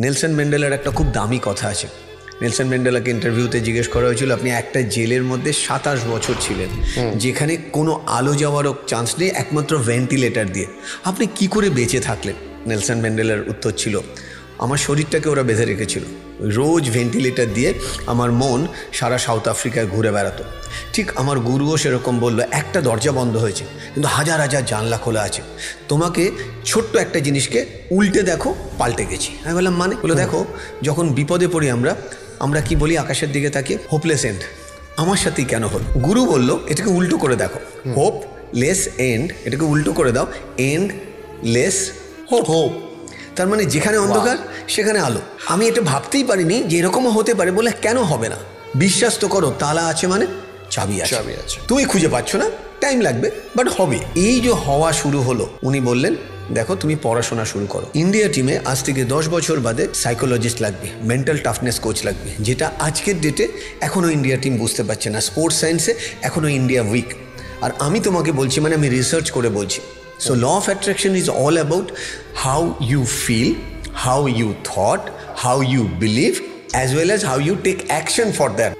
Nelson ম্যান্ডেলার একটা খুব দামি কথা আছে। নেলসন ম্যান্ডেলাকে ইন্টারভিউতে জিজ্ঞেস করা হয়েছিল, আপনি একটা জেলের মধ্যে 27 বছর ছিলেন, যেখানে কোনো আলো যাওয়ারও চান্স নেই, একমাত্র ভেন্টিলেটর দিয়ে, আপনি কি করে বেঁচে থাকলেন? নেলসন ম্যান্ডেলার উত্তর ছিল, আমার শরীরটাকে ওরা বেঁধে রেখেছিল, রোজ ভেন্টিলেটর দিয়ে আমার মন সারা সাউথ আফ্রিকায় ঘুরে বেড়াতো। ঠিক আমার গুরুও সেরকম বললো, একটা দরজা বন্ধ হয়েছে কিন্তু হাজার হাজার জানলা খোলা আছে, তোমাকে ছোট্ট একটা জিনিসকে উল্টে দেখো, পাল্টে গেছি। আমি বললাম মানে? বলে দেখো, যখন বিপদে পড়ি আমরা কি বলি আকাশের দিকে তাকিয়ে? Hopeless end. আমার সাথেই কেন হলো? গুরু বলল এটাকে উল্টো করে দেখো, হোপ লেস এন্ড, এটাকে উল্টো করে দাও, এন্ড লেস হোপ। তার মানে যেখানে অন্ধকার সেখানে আলো। আমি এটা ভাবতেই পারিনি যে এরকমও হতে পারে। বলে কেন হবে না? বিশ্বাস তো করো, তালা আছে মানে চাবি আছে। তুমি খুঁজে পাচ্ছ না, টাইম লাগবে, বাট হবে। এই যে হওয়া শুরু হলো, উনি বললেন দেখো তুমি পড়াশোনা শুরু করো। ইন্ডিয়া টিমে আজ থেকে 10 বছর বাদে সাইকোলজিস্ট লাগবে, মেন্টাল টাফনেস কোচ লাগবে, যেটা আজকের ডেটে এখনও ইন্ডিয়া টিম বুঝতে পারছে না। স্পোর্টস সায়েন্সে এখনও ইন্ডিয়া উইক। আর আমি তোমাকে বলছি, মানে আমি রিসার্চ করে বলছি। So law of attraction is all about how you feel, how you thought, how you believe, as well as how you take action for that.